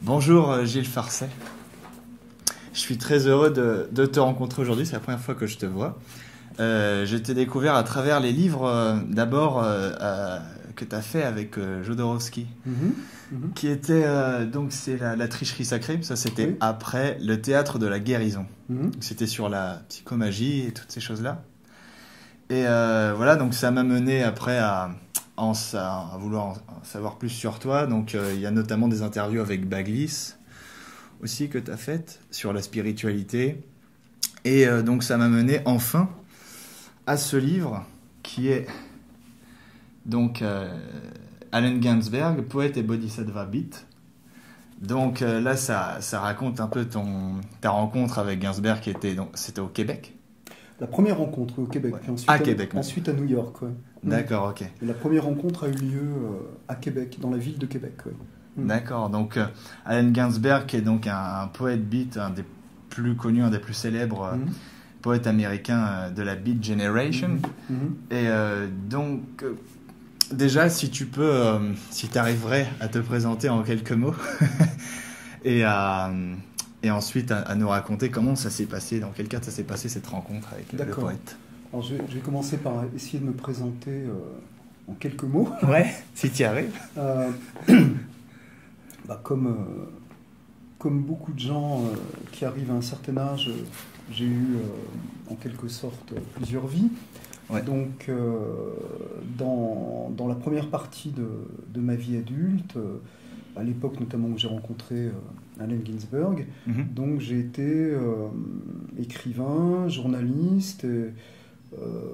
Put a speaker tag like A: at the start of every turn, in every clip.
A: Bonjour Gilles Farcet. Je suis très heureux de te rencontrer aujourd'hui, c'est la première fois que je te vois. Je t'ai découvert à travers les livres d'abord que tu as fait avec Jodorowsky, qui était donc c'est la tricherie sacrée, ça c'était
B: Oui.
A: après le théâtre de la guérison.
B: Mhm.
A: C'était sur la psychomagie et toutes ces choses-là. Et voilà, donc ça m'a mené après à vouloir en savoir plus sur toi. Donc il y a notamment des interviews avec Baglis aussi que tu as faites sur la spiritualité. Et donc ça m'a mené enfin à ce livre qui est donc Allen Ginsberg, poète et bodhisattva beat. Donc là ça raconte un peu ta rencontre avec Ginsberg qui était donc c'était au Québec.
B: La première rencontre au Québec,
A: Ouais.
B: puis ensuite
A: À Québec, même.
B: ensuite à New York. Ouais.
A: D'accord, ok.
B: Et la première rencontre a eu lieu à Québec, dans la ville de Québec. Ouais.
A: D'accord, donc Allen Ginsberg qui est donc un poète beat, un des plus connus, un des plus célèbres poètes américains de la Beat Generation. Et donc déjà si tu peux, si tu arriverais à te présenter en quelques mots et ensuite à nous raconter comment ça s'est passé, dans quel cadre ça s'est passé cette rencontre avec le
B: D'accord.
A: poète.
B: Alors, je vais commencer par essayer de me présenter en quelques mots.
A: Ouais, si tu y arrives.
B: Comme beaucoup de gens qui arrivent à un certain âge, j'ai eu en quelque sorte plusieurs vies.
A: Ouais.
B: Donc, dans la première partie de ma vie adulte, à l'époque notamment où j'ai rencontré Allen Ginsberg, donc j'ai été écrivain, journaliste,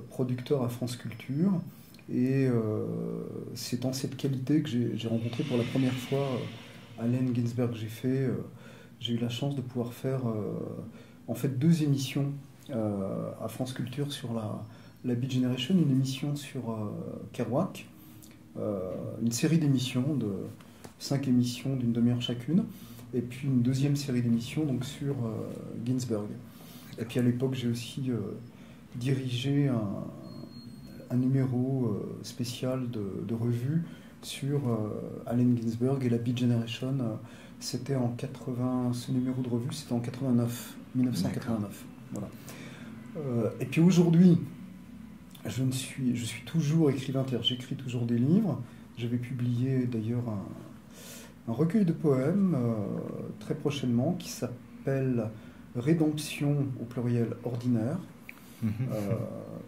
B: producteur à France Culture. Et c'est dans cette qualité que j'ai rencontré pour la première fois Allen Ginsberg. J'ai eu la chance de pouvoir faire en fait 2 émissions à France Culture sur la Beat Generation, une émission sur Kerouac, une série d'émissions de 5 émissions d'une demi-heure chacune, et puis une deuxième série d'émissions donc sur Ginsberg. Et puis à l'époque j'ai aussi dirigé un numéro spécial de revue sur Allen Ginsberg et la Beat Generation. C'était en 80, ce numéro de revue, c'était en 1989. Voilà. Et puis aujourd'hui, je suis toujours écrivain, j'écris toujours des livres. J'avais publié d'ailleurs un recueil de poèmes très prochainement qui s'appelle Rédemption au pluriel ordinaire.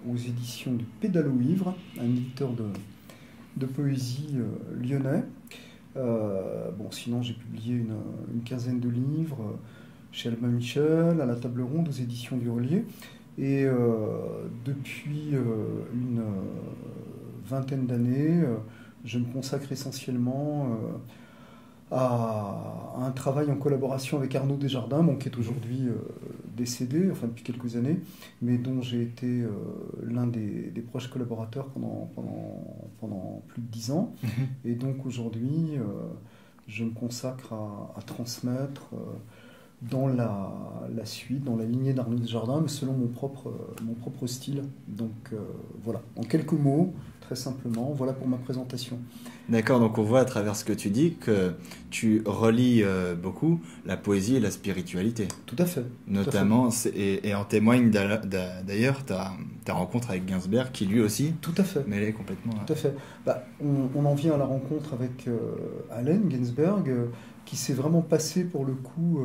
B: Aux éditions du Pédalo-Ivre, un éditeur de poésie lyonnais. Sinon j'ai publié une quinzaine de livres chez Albin Michel, à la Table Ronde, aux éditions du Relier. Et depuis une vingtaine d'années, je me consacre essentiellement à un travail en collaboration avec Arnaud Desjardins, qui est aujourd'hui décédé, enfin depuis quelques années, mais dont j'ai été l'un des proches collaborateurs pendant plus de 10 ans. Et donc aujourd'hui, je me consacre à transmettre dans la suite, dans la lignée d'Arnaud Desjardins, mais selon mon propre style. Donc voilà, en quelques mots, très simplement, voilà pour ma présentation.
A: D'accord, donc on voit à travers ce que tu dis que tu relis beaucoup la poésie et la spiritualité.
B: Tout à fait.
A: Notamment, et en témoigne d'ailleurs ta rencontre avec Ginsberg, qui lui aussi
B: tout à fait.
A: mêlait complètement.
B: Tout à fait. On en vient à la rencontre avec Allen Ginsberg, qui s'est vraiment passé pour le coup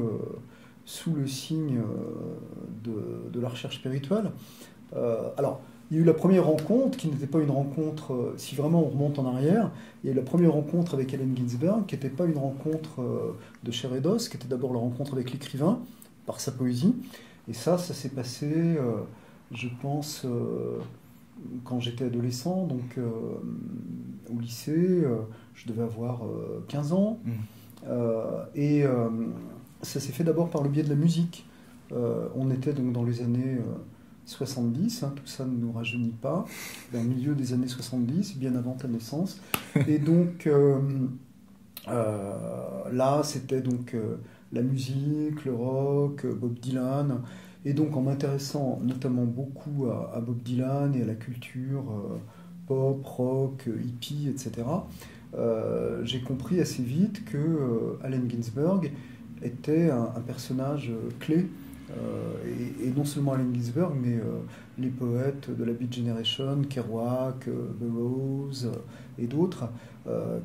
B: sous le signe de la recherche spirituelle. Alors, il y a eu la première rencontre, qui n'était pas une rencontre, si vraiment on remonte en arrière, il y a eu la première rencontre avec Allen Ginsberg, qui n'était pas une rencontre de chair et d'os, qui était d'abord la rencontre avec l'écrivain, par sa poésie. Et ça s'est passé, je pense, quand j'étais adolescent, donc au lycée, je devais avoir 15 ans. Et ça s'est fait d'abord par le biais de la musique. On était donc dans les années 70, tout ça ne nous rajeunit pas, dans le milieu des années 70, bien avant ta naissance. Et donc là, c'était donc la musique, le rock, Bob Dylan. Et donc en m'intéressant notamment beaucoup à Bob Dylan et à la culture pop, rock, hippie, etc., j'ai compris assez vite que Allen Ginsberg était un personnage clé. Et non seulement Allen Ginsberg, mais les poètes de la Beat Generation, Kerouac, Burroughs et d'autres,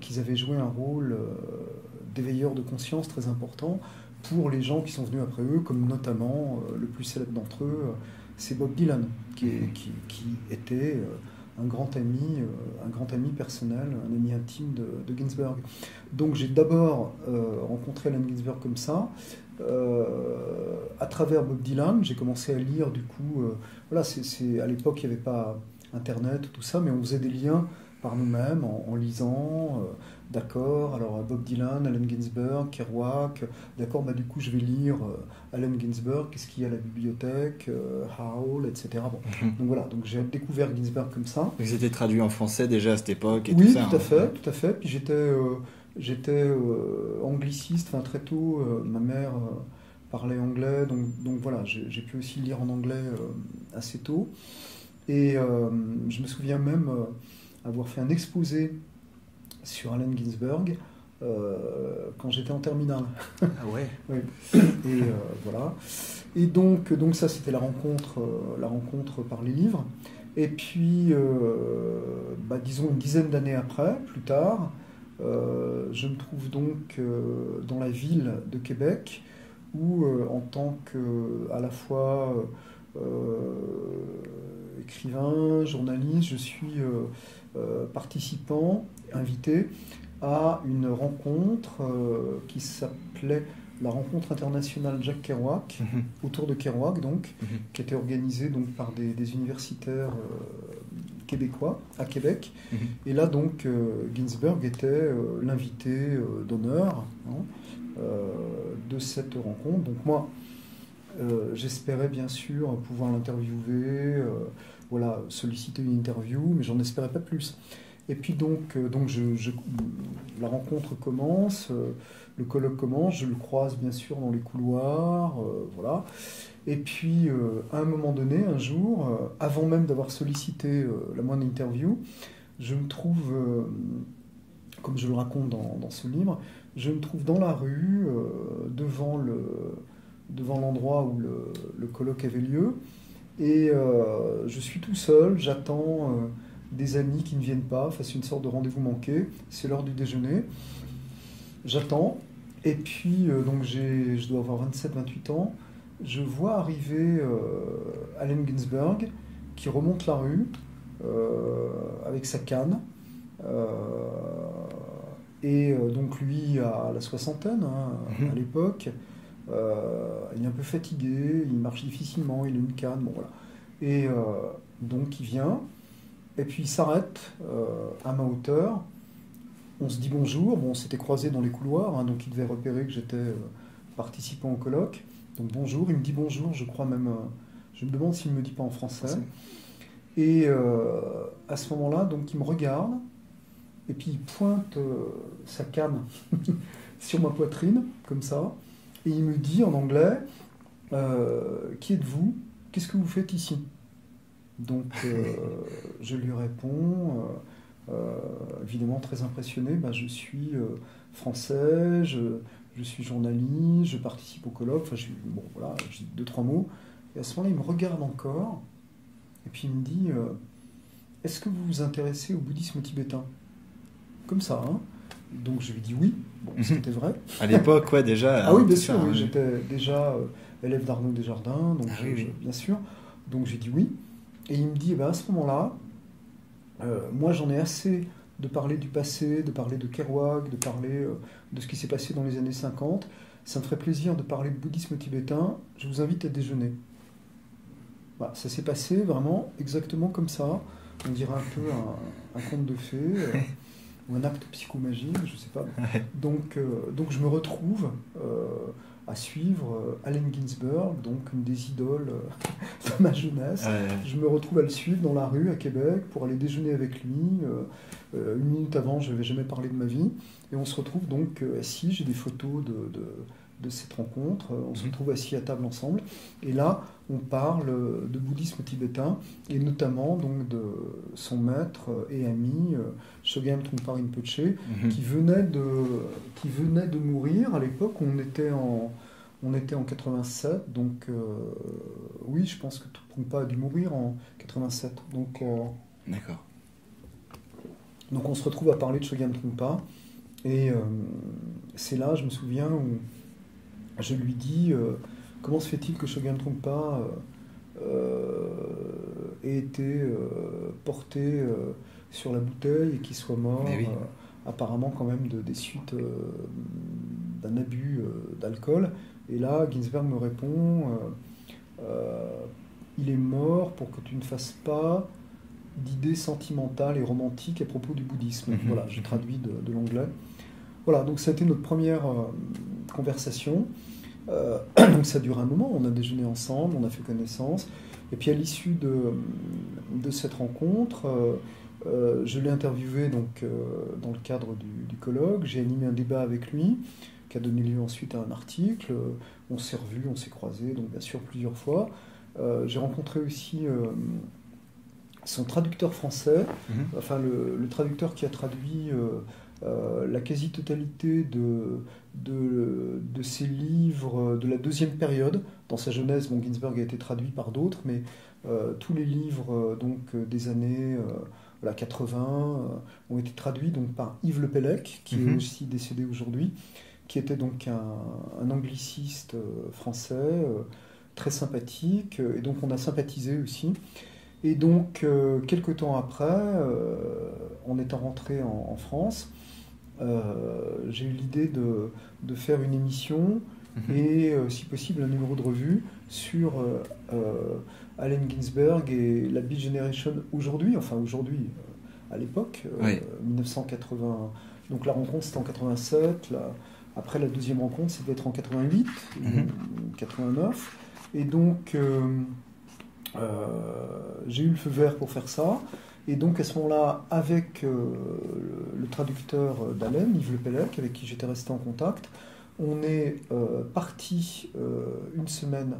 B: qu'ils avaient joué un rôle d'éveilleur de conscience très important pour les gens qui sont venus après eux, comme notamment le plus célèbre d'entre eux, c'est Bob Dylan, qui était un grand ami personnel, un ami intime de Ginsberg. Donc j'ai d'abord rencontré Allen Ginsberg comme ça. À travers Bob Dylan, j'ai commencé à lire du coup. Voilà, à l'époque il n'y avait pas Internet, tout ça, mais on faisait des liens par nous-mêmes en lisant. D'accord, alors Bob Dylan, Allen Ginsberg, Kerouac. D'accord, bah du coup je vais lire Allen Ginsberg. Qu'est-ce qu'il y a à la bibliothèque, Howell, etc. Bon. Donc voilà, donc j'ai découvert Ginsberg comme ça.
A: Vous étiez traduit en français déjà à cette époque et
B: oui,
A: tout ça.
B: Tout à fait. Puis j'étais angliciste, enfin très tôt, ma mère parlait anglais, donc voilà, j'ai pu aussi lire en anglais assez tôt. Et je me souviens même avoir fait un exposé sur Allen Ginsberg quand j'étais en terminale.
A: Ah ouais.
B: Oui. Et voilà. Et donc ça c'était la rencontre par les livres. Et puis, disons une dizaine d'années après, plus tard, je me trouve donc dans la ville de Québec où, en tant qu'à la fois écrivain, journaliste, je suis participant, invité à une rencontre qui s'appelait la rencontre internationale Jacques Kerouac, autour de Kerouac donc, qui était organisée donc par des universitaires québécois à Québec. Et là donc Ginsberg était l'invité d'honneur de cette rencontre. Donc moi j'espérais bien sûr pouvoir l'interviewer, voilà, solliciter une interview, mais j'en espérais pas plus. Et puis donc la rencontre commence, le colloque commence, je le croise bien sûr dans les couloirs, voilà. Et puis à un moment donné, un jour, avant même d'avoir sollicité la moindre interview, je me trouve, comme je le raconte dans ce livre, je me trouve dans la rue, devant l'endroit où le colloque avait lieu, et je suis tout seul, j'attends des amis qui ne viennent pas, c'est une sorte de rendez-vous manqué, c'est l'heure du déjeuner, j'attends, et puis donc je dois avoir 27-28 ans, je vois arriver Allen Ginsberg qui remonte la rue avec sa canne, et donc lui a la soixantaine à l'époque, il est un peu fatigué, il marche difficilement, il a une canne, bon voilà, et donc il vient. Et puis il s'arrête à ma hauteur, on se dit bonjour, bon, on s'était croisés dans les couloirs, donc il devait repérer que j'étais participant au colloque, donc bonjour, il me dit bonjour, je crois même, je me demande s'il ne me dit pas en français, et à ce moment-là, donc il me regarde, et puis il pointe sa canne sur ma poitrine, comme ça, et il me dit en anglais, qui êtes-vous? Qu'est-ce que vous faites ici? Donc je lui réponds, évidemment très impressionné, je suis français, je suis journaliste, je participe au colloque, bon voilà, je dis 2-3 mots, et à ce moment-là il me regarde encore, et puis il me dit, est-ce que vous vous intéressez au bouddhisme tibétain? Comme ça, hein. Donc je lui dis oui, bon, c'était vrai.
A: À l'époque, ouais, déjà.
B: Ah oui, bien sûr, oui, j'étais déjà élève d'Arnaud Desjardins, donc bien sûr, donc j'ai dit oui. Et il me dit, à ce moment-là, moi j'en ai assez de parler du passé, de parler de Kerouac, de parler de ce qui s'est passé dans les années 50. Ça me ferait plaisir de parler de bouddhisme tibétain. Je vous invite à déjeuner. Voilà, ça s'est passé vraiment exactement comme ça. On dirait un peu un conte de fées, ou un acte psychomagique, je ne sais pas. Donc je me retrouve à suivre Allen Ginsberg, donc une des idoles de ma jeunesse. Je me retrouve à le suivre dans la rue à Québec pour aller déjeuner avec lui. Une minute avant, je n'avais jamais parlé de ma vie. Et on se retrouve donc assis, j'ai des photos de cette rencontre. On se retrouve assis à table ensemble. Et là, on parle de bouddhisme tibétain, et notamment donc, de son maître et ami, Chogyam Trungpa Rinpoche, qui venait de mourir. À l'époque, on était en 87, donc oui, je pense que Trungpa a dû mourir en 87.
A: D'accord.
B: Donc on se retrouve à parler de Chogyam Trungpa, et c'est là, je me souviens, où je lui dis comment se fait-il que Chogyam Trungpa ait été porté sur la bouteille et qu'il soit mort,
A: oui.
B: apparemment quand même des suites d'un abus d'alcool. Et là, Ginsberg me répond il est mort pour que tu ne fasses pas d'idées sentimentales et romantiques à propos du bouddhisme. Voilà, je traduis de l'anglais. Voilà, donc ça a été notre première conversation. Donc ça dure un moment, on a déjeuné ensemble, on a fait connaissance. Et puis à l'issue de cette rencontre, je l'ai interviewé donc, dans le cadre du colloque. J'ai animé un débat avec lui, qui a donné lieu ensuite à un article. On s'est revus, on s'est croisés, donc bien sûr plusieurs fois. J'ai rencontré aussi son traducteur français, enfin le traducteur qui a traduit la quasi-totalité de ses livres de la deuxième période. Dans sa jeunesse, Ginsberg a été traduit par d'autres, mais tous les livres donc, des années 80 ont été traduits donc, par Yves Le Pellec, qui est aussi décédé aujourd'hui, qui était donc un angliciste français, très sympathique, et donc on a sympathisé aussi. Et donc, quelques temps après, en étant rentré en France, j'ai eu l'idée de faire une émission et, si possible, un numéro de revue sur Allen Ginsberg et la Beat Generation aujourd'hui, à l'époque, 1980. Donc la rencontre, c'était en 87. Après la deuxième rencontre, ça devait être en 88, 89. Et donc, j'ai eu le feu vert pour faire ça. Et donc, à ce moment-là, avec le traducteur d'Allen, Yves Le Pellec, avec qui j'étais resté en contact, on est parti une semaine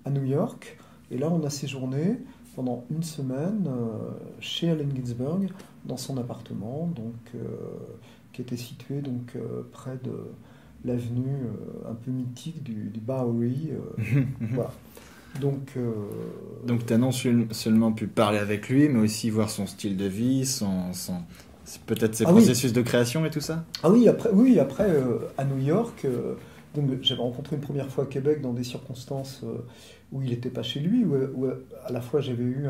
B: à New York. Et là, on a séjourné pendant une semaine chez Allen Ginsberg, dans son appartement, donc, qui était situé donc, près de l'avenue un peu mythique du Bowery. Voilà. Donc
A: tu as non seulement pu parler avec lui, mais aussi voir son style de vie, peut-être ses processus de création et tout ça.
B: Ah oui, après à New York, donc, j'avais rencontré une première fois à Québec dans des circonstances où il n'était pas chez lui, où à la fois j'avais eu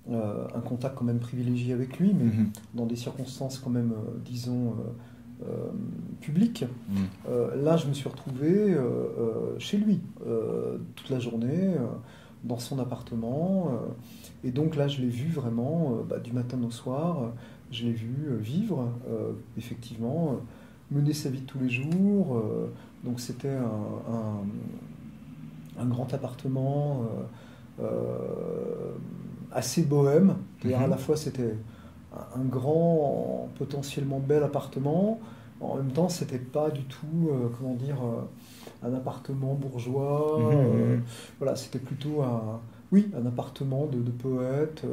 B: un contact quand même privilégié avec lui, mais dans des circonstances quand même, disons, publiques. Là, je me suis retrouvé chez lui toute la journée, dans son appartement, et donc là, je l'ai vu vraiment du matin au soir. Je l'ai vu vivre, effectivement, mener sa vie de tous les jours. Donc c'était un grand appartement assez bohème. C'est-à-dire à la fois c'était un grand, potentiellement bel appartement. En même temps, c'était pas du tout, un appartement bourgeois. Voilà, c'était plutôt un appartement de poète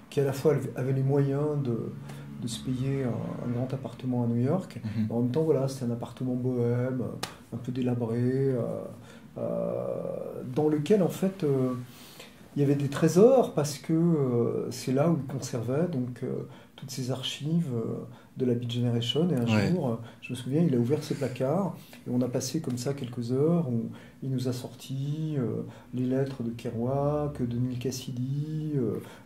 B: qui à la fois avait les moyens de se payer un grand appartement à New York. En même temps, voilà, c'était un appartement bohème, un peu délabré, dans lequel en fait il y avait des trésors, parce que c'est là où il conservait donc toutes ces archives de la Beat Generation. Et un jour, je me souviens, il a ouvert ses placards et on a passé comme ça quelques heures où il nous a sorti les lettres de Kerouac, de Neil Cassidy,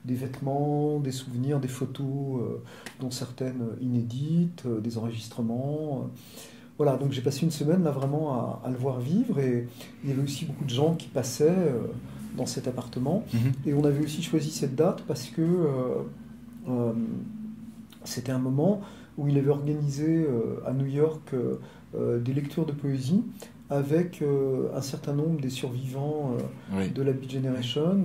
B: des vêtements, des souvenirs, des photos, dont certaines inédites, des enregistrements. Voilà, donc j'ai passé une semaine là vraiment à le voir vivre, et il y avait aussi beaucoup de gens qui passaient dans cet appartement. Et on avait aussi choisi cette date parce que c'était un moment où il avait organisé à New York des lectures de poésie avec un certain nombre des survivants de la Beat Generation,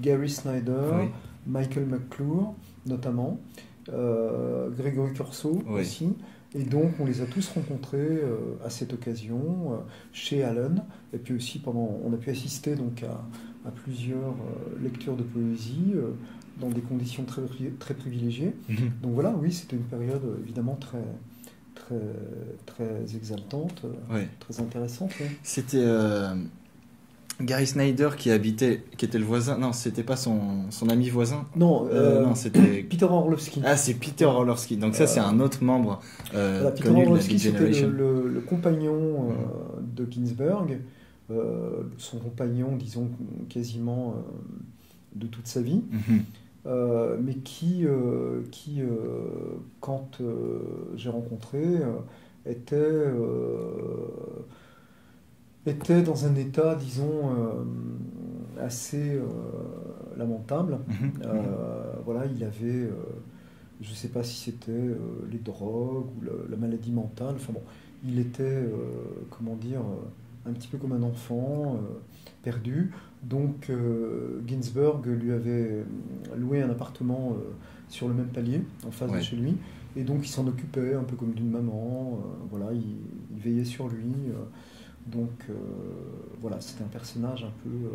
B: Gary Snyder, Michael McClure notamment, Gregory Corso aussi, Et donc, on les a tous rencontrés à cette occasion chez Allen. Et puis aussi, on a pu assister donc à plusieurs lectures de poésie dans des conditions très, très privilégiées. Donc voilà, oui, c'était une période évidemment très, très, très exaltante, très intéressante. Ouais.
A: C'était Gary Snyder qui était le voisin. Non, c'était pas son ami voisin.
B: Non,
A: non, c'était
B: Peter Orlovsky.
A: Ah, c'est Peter Orlovsky. Donc ça, c'est un autre membre
B: voilà, Peter
A: connu
B: Orlovsky,
A: de la Beat Generation.
B: c'était le compagnon de Ginsberg, son compagnon, disons, quasiment de toute sa vie. Mais qui quand j'ai rencontré, était dans un état, disons, assez lamentable. Voilà, il avait, je ne sais pas si c'était les drogues ou la maladie mentale. Enfin bon, il était, comment dire, un petit peu comme un enfant perdu. Donc Ginsberg lui avait loué un appartement sur le même palier, en face de chez lui. Et donc il s'en occupait un peu comme d'une maman. Voilà, il veillait sur lui. Donc voilà, c'était un personnage un peu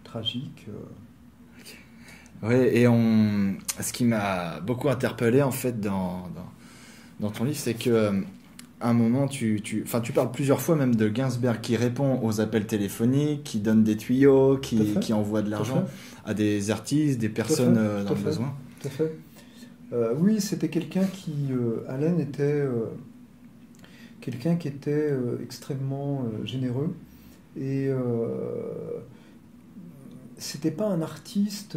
B: tragique.
A: Oui, et ce qui m'a beaucoup interpellé en fait dans ton livre, c'est que à un moment, tu parles plusieurs fois même de Ginsberg qui répond aux appels téléphoniques, qui donne des tuyaux, qui envoie de l'argent à des artistes, des personnes dans le besoin.
B: Tout à fait. Oui, c'était quelqu'un qui, Allen était quelqu'un qui était extrêmement généreux et c'était pas un artiste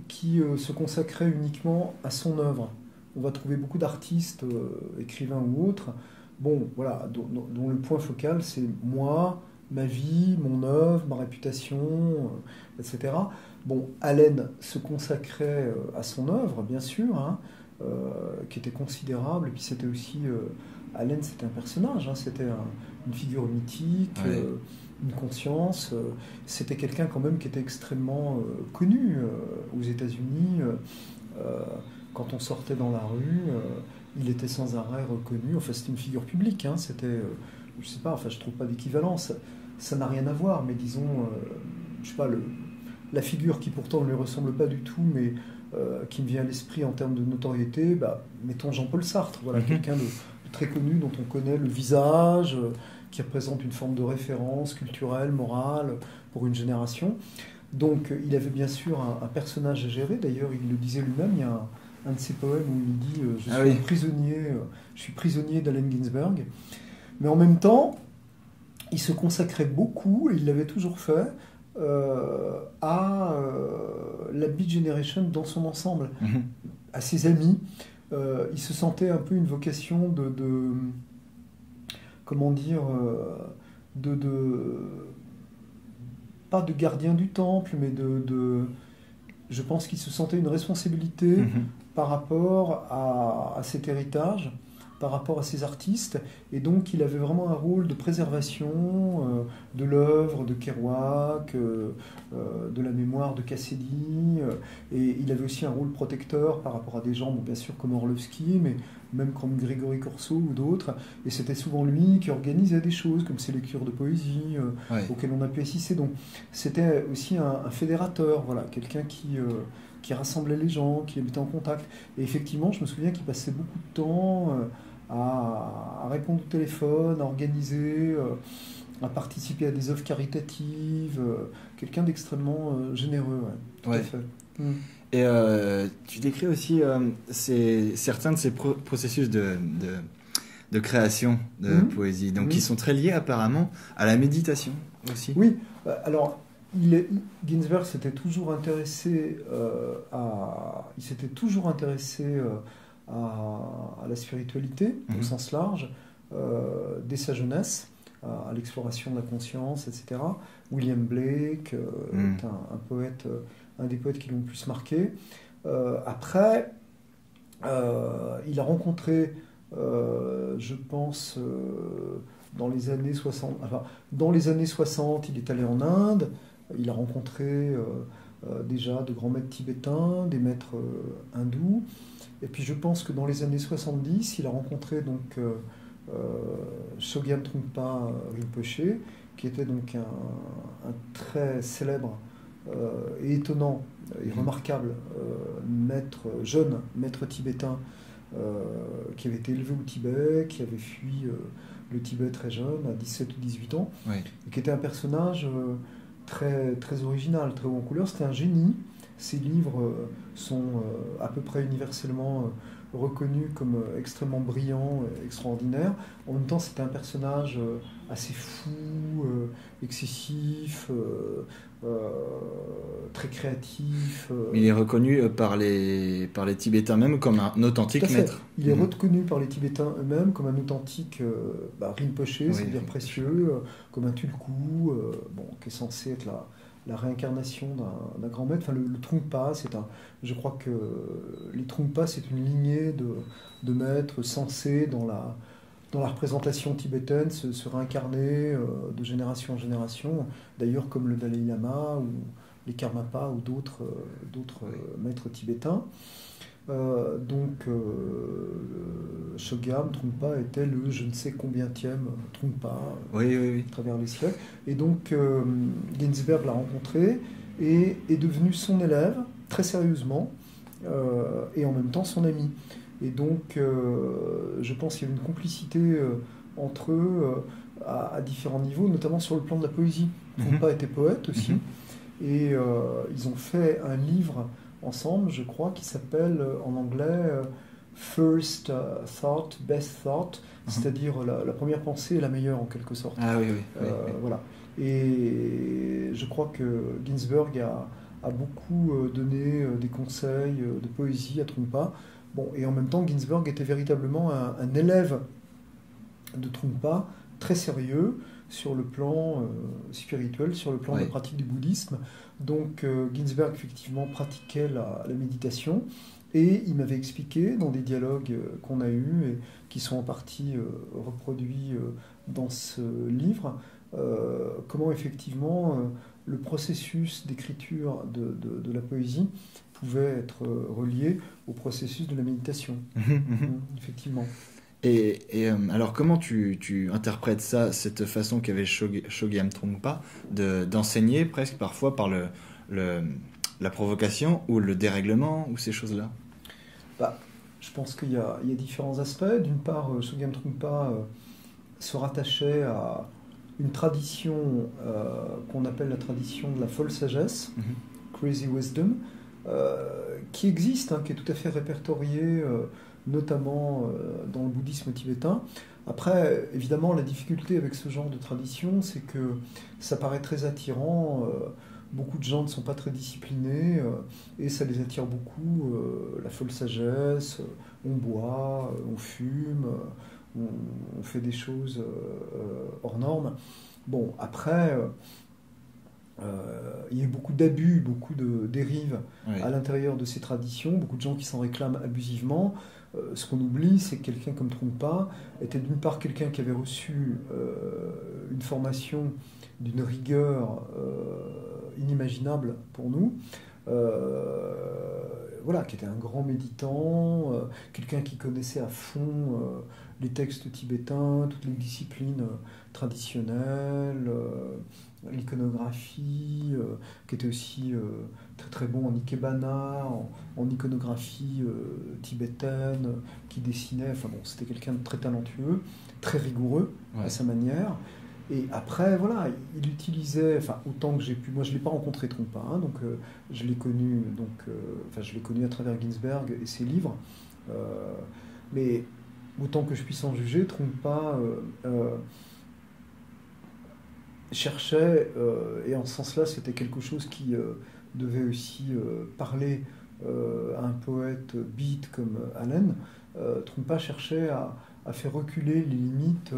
B: qui se consacrait uniquement à son œuvre. On va trouver beaucoup d'artistes, écrivains ou autres, bon, voilà, dont le point focal c'est moi, ma vie, mon œuvre, ma réputation, etc. Bon, Allen se consacrait à son œuvre, bien sûr, hein, qui était considérable, et puis c'était aussi... Allen, c'était un personnage, hein, c'était une figure mythique, une conscience. C'était quelqu'un quand même qui était extrêmement connu aux États-Unis. Quand on sortait dans la rue, il était sans arrêt reconnu. Enfin, c'était une figure publique. Hein, c'était, je sais pas. Enfin, je trouve pas d'équivalence. Ça n'a rien à voir. Mais disons, je sais pas, la figure qui pourtant ne lui ressemble pas du tout, mais qui me vient à l'esprit en termes de notoriété, mettons Jean-Paul Sartre. Voilà, quelqu'un de très connu, dont on connaît le visage, qui représente une forme de référence culturelle, morale, pour une génération. Donc il avait bien sûr un personnage à gérer, d'ailleurs il le disait lui-même, il y a un de ses poèmes où il dit je suis prisonnier d'Allen Ginsberg. Mais en même temps, il se consacrait beaucoup, et il l'avait toujours fait, à la Beat Generation dans son ensemble, à ses amis. Il se sentait un peu une vocation comment dire, pas de gardien du temple, mais je pense qu'il se sentait une responsabilité par rapport à cet héritage, par rapport à ces artistes, et donc il avait vraiment un rôle de préservation de l'œuvre de Kerouac, de la mémoire de Cassady, et il avait aussi un rôle protecteur par rapport à des gens, bon, bien sûr comme Orlovsky, mais même comme Grégory Corso ou d'autres, et c'était souvent lui qui organisait des choses comme ces lectures de poésie auxquelles on a pu assister. Donc c'était aussi un fédérateur, voilà, quelqu'un qui rassemblait les gens, qui les mettait en contact. Et effectivement, je me souviens qu'il passait beaucoup de temps à répondre au téléphone, à organiser, à participer à des œuvres caritatives, quelqu'un d'extrêmement généreux. Tout à fait.
A: Et tu décris aussi certains de ces processus de création de poésie, donc qui sont très liés apparemment à la méditation aussi.
B: Oui, alors Ginsberg s'était toujours intéressé à la spiritualité au sens large dès sa jeunesse, à l'exploration de la conscience, etc. William Blake est un poète, un des poètes qui l'ont le plus marqué. Après, il a rencontré, je pense, dans les années 60, il est allé en Inde, il a rencontré déjà de grands maîtres tibétains, des maîtres hindous. Et puis je pense que dans les années 70, il a rencontré donc Chogyam Trungpa Rinpoche, qui était donc un très célèbre et étonnant et remarquable jeune maître tibétain qui avait été élevé au Tibet, qui avait fui le Tibet très jeune, à 17 ou 18 ans, et qui était un personnage très, très original, très haut en couleur. C'était un génie. Ses livres sont à peu près universellement reconnu comme extrêmement brillant, extraordinaire. En même temps, c'était un personnage assez fou, excessif, très créatif.
A: Il est reconnu par les Tibétains même comme un authentique maître.
B: Il est reconnu par les Tibétains eux-mêmes comme un authentique Rinpoche, c'est-à-dire précieux, comme un tulku, qui est censé être la réincarnation d'un grand maître. Enfin, le Trungpa, je crois que les Trungpa, c'est une lignée de maîtres censés dans la représentation tibétaine se réincarner de génération en génération. D'ailleurs, comme le Dalai Lama ou les Karmapa ou d'autres maîtres tibétains. Chogyam Trungpa était le je ne sais combienième Trungpa à travers les siècles. Et donc Ginsberg l'a rencontré et est devenu son élève très sérieusement et en même temps son ami. Et donc je pense qu'il y a une complicité entre eux à différents niveaux, notamment sur le plan de la poésie. Trungpa était poète aussi et ils ont fait un livre ensemble, je crois, qui s'appelle en anglais First Thought, Best Thought, c'est-à-dire la première pensée est la meilleure en quelque sorte.
A: Ah oui.
B: Voilà. Et je crois que Ginsberg a beaucoup donné des conseils de poésie à Trungpa. Bon, et en même temps, Ginsberg était véritablement un élève de Trungpa, très sérieux sur le plan spirituel, sur le plan de la pratique du bouddhisme. Donc Ginsberg effectivement pratiquait la méditation et il m'avait expliqué dans des dialogues qu'on a eus et qui sont en partie reproduits dans ce livre comment effectivement le processus d'écriture de la poésie pouvait être relié au processus de la méditation. Effectivement.
A: Et alors, comment tu interprètes ça, cette façon qu'avait Chogyam Trungpa d'enseigner presque parfois par la provocation ou le dérèglement ou ces choses-là?
B: Je pense qu'il y a différents aspects. D'une part, Chogyam Trungpa se rattachait à une tradition qu'on appelle la tradition de la folle sagesse, Crazy Wisdom, qui existe, qui est tout à fait répertoriée notamment dans le bouddhisme tibétain. Après, évidemment, la difficulté avec ce genre de tradition, c'est que ça paraît très attirant. Beaucoup de gens ne sont pas très disciplinés et ça les attire beaucoup. La folle sagesse, on boit, on fume, on fait des choses hors normes. Bon, après, il y a eu beaucoup d'abus, beaucoup de dérives à l'intérieur de ces traditions, beaucoup de gens qui s'en réclament abusivement. Ce qu'on oublie, c'est que quelqu'un comme Trungpa était d'une part quelqu'un qui avait reçu une formation d'une rigueur inimaginable pour nous, qui était un grand méditant, quelqu'un qui connaissait à fond les textes tibétains, toutes les disciplines traditionnelles, l'iconographie, qui était aussi très très bon en ikebana, en iconographie tibétaine, qui dessinait, c'était quelqu'un de très talentueux, très rigoureux à sa manière. Et après, il utilisait, autant que j'ai pu, moi je ne l'ai pas rencontré Trungpa, donc je l'ai connu, à travers Ginsberg et ses livres, mais autant que je puisse en juger, Trungpa cherchait, et en ce sens-là, c'était quelque chose qui devait aussi parler à un poète beat comme Allen. Trungpa cherchait à faire reculer les limites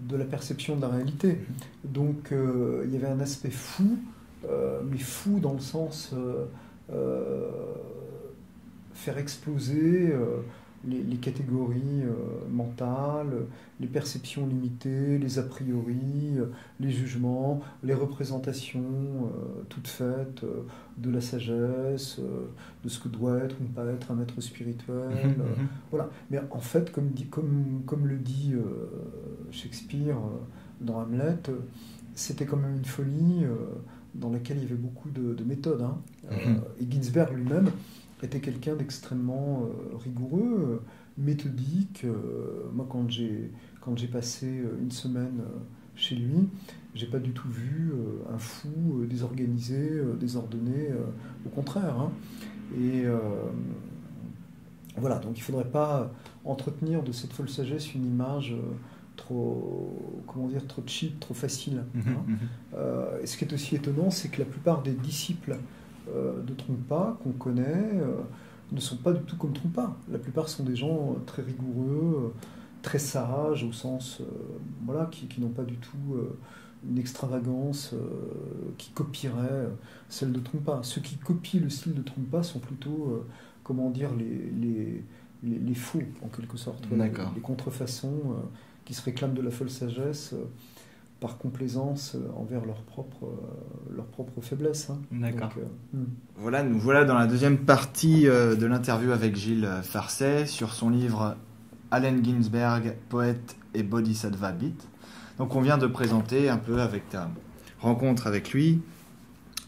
B: de la perception de la réalité. Donc il y avait un aspect fou, mais fou dans le sens faire exploser les catégories mentales, les perceptions limitées, les a priori, les jugements, les représentations toutes faites de la sagesse, de ce que doit être ou ne pas être un être spirituel. Voilà. Mais en fait, comme le dit Shakespeare dans Hamlet, c'était quand même une folie dans laquelle il y avait beaucoup de méthodes. Hein. Et Ginsberg lui-même était quelqu'un d'extrêmement rigoureux, méthodique. Moi, quand j'ai passé une semaine chez lui, j'ai pas du tout vu un fou désorganisé, désordonné, au contraire. Hein. Et voilà, donc il faudrait pas entretenir de cette folle sagesse une image trop cheap, trop facile. Hein. Et ce qui est aussi étonnant, c'est que la plupart des disciples de Trungpa qu'on connaît ne sont pas du tout comme Trungpa. La plupart sont des gens très rigoureux, très sages, au sens qui n'ont pas du tout une extravagance qui copierait celle de Trungpa. Ceux qui copient le style de Trungpa sont plutôt les faux, en quelque sorte, les contrefaçons qui se réclament de la folle sagesse par complaisance envers leur propre faiblesse. Hein.
A: D'accord. Voilà, nous voilà dans la deuxième partie de l'interview avec Gilles Farcet sur son livre Allen Ginsberg, poète et Bodhisattva Beat. Donc on vient de présenter un peu avec ta rencontre avec lui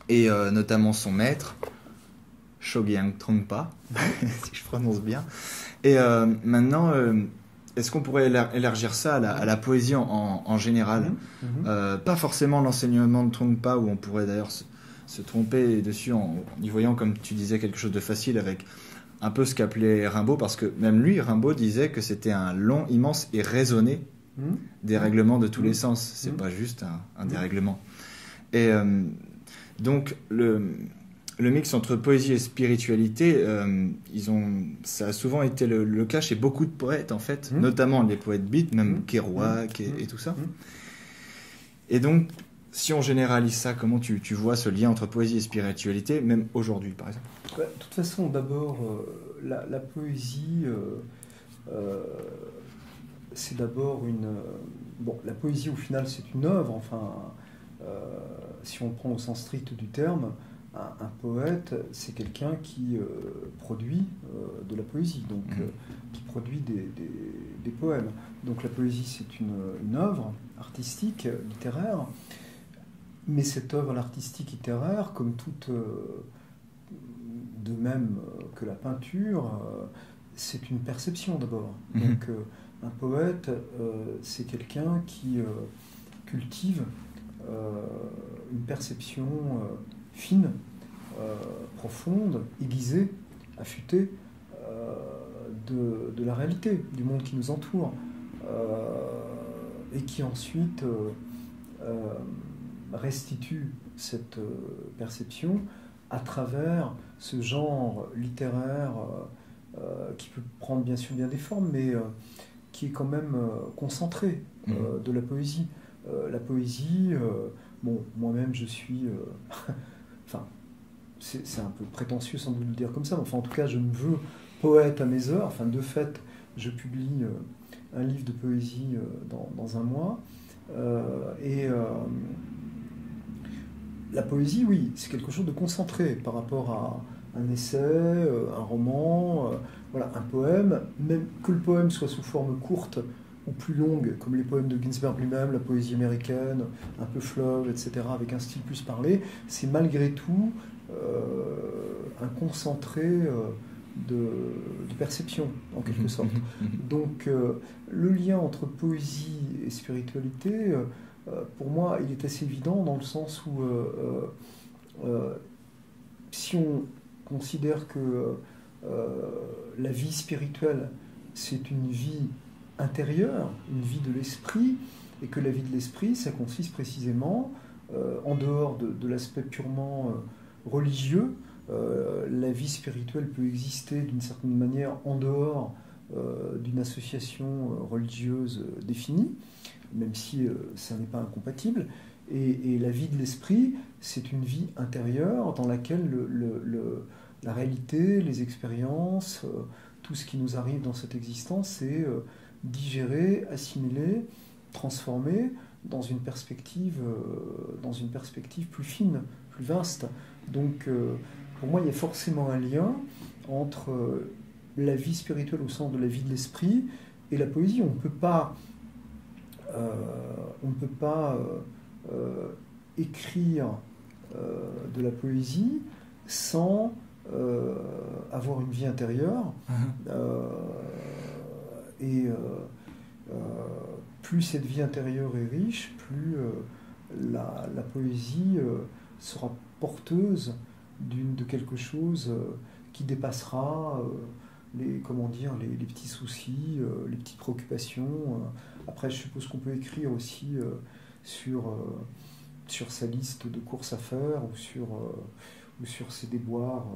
A: et notamment son maître, Chogyam Trungpa, si je prononce bien. Et maintenant, est-ce qu'on pourrait élargir ça à la poésie en général? Pas forcément l'enseignement de Trungpa, où on pourrait d'ailleurs se tromper dessus en y voyant, comme tu disais, quelque chose de facile avec un peu ce qu'appelait Rimbaud, parce que même lui, Rimbaud, disait que c'était un long, immense et raisonné dérèglement de tous les sens. C'est pas juste un dérèglement. Et donc, le mix entre poésie et spiritualité, ça a souvent été le cas chez beaucoup de poètes, en fait, notamment les poètes beats, même Kerouac et tout ça. Et donc, si on généralise ça, comment tu vois ce lien entre poésie et spiritualité, même aujourd'hui, par exemple?
B: De toute façon, d'abord, la poésie, c'est d'abord une... la poésie, au final, c'est une œuvre, enfin, si on le prend au sens strict du terme. Un poète, c'est quelqu'un qui produit de la poésie, donc qui produit des poèmes. Donc la poésie, c'est une œuvre artistique, littéraire, mais cette œuvre artistique littéraire, comme toute, de même que la peinture, c'est une perception d'abord. Donc un poète, c'est quelqu'un qui cultive une perception fine, profonde, aiguisée, affûtée de la réalité, du monde qui nous entoure, et qui ensuite restitue cette perception à travers ce genre littéraire qui peut prendre bien sûr bien des formes, mais qui est quand même concentré de la poésie. La poésie, moi-même je suis... Enfin, c'est un peu prétentieux sans doute de le dire comme ça, mais enfin, en tout cas, je me veux poète à mes heures. Enfin, de fait, je publie un livre de poésie dans un mois. La poésie, oui, c'est quelque chose de concentré par rapport à un essai, un roman, un poème. Même que le poème soit sous forme courte ou plus longue, comme les poèmes de Ginsberg lui-même, la poésie américaine, un peu fleuve, etc., avec un style plus parlé, c'est malgré tout un concentré de perception, en quelque sorte. Donc, le lien entre poésie et spiritualité, pour moi, il est assez évident dans le sens où, si on considère que la vie spirituelle, c'est une vie intérieure, une vie de l'esprit, et que la vie de l'esprit, ça consiste précisément, en dehors de l'aspect purement religieux, la vie spirituelle peut exister d'une certaine manière en dehors d'une association religieuse définie, même si ça n'est pas incompatible. Et la vie de l'esprit, c'est une vie intérieure dans laquelle la réalité, les expériences, tout ce qui nous arrive dans cette existence, c'est digérer, assimiler, transformer dans une perspective plus fine, plus vaste. Donc, pour moi, il y a forcément un lien entre la vie spirituelle au sens de la vie de l'esprit et la poésie. On ne peut pas écrire de la poésie sans avoir une vie intérieure. Et plus cette vie intérieure est riche, plus la poésie sera porteuse de quelque chose qui dépassera les petits soucis, les petites préoccupations. Après, je suppose qu'on peut écrire aussi sur sa liste de courses à faire ou sur ses déboires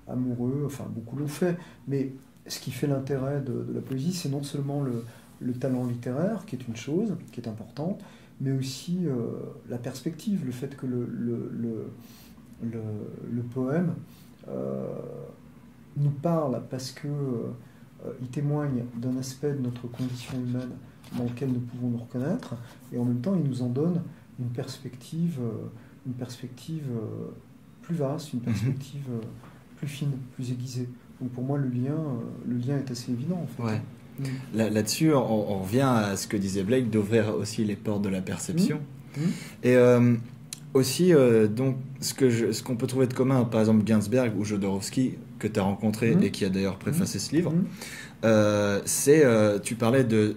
B: amoureux. Enfin, beaucoup l'ont fait. Mais ce qui fait l'intérêt de la poésie, c'est non seulement le talent littéraire, qui est une chose, qui est importante, mais aussi la perspective, le fait que le poème nous parle parce que il témoigne d'un aspect de notre condition humaine dans lequel nous pouvons nous reconnaître, et en même temps il nous en donne une perspective plus vaste, une perspective plus fine, plus aiguisée. Donc pour moi le lien est assez évident en fait.
A: Ouais. Là-dessus, on revient à ce que disait Blake, d'ouvrir aussi les portes de la perception. Et aussi, donc, ce qu'on peut trouver de commun, par exemple Ginsberg ou Jodorowsky, que tu as rencontré et qui a d'ailleurs préfacé ce livre, c'est, on parlait de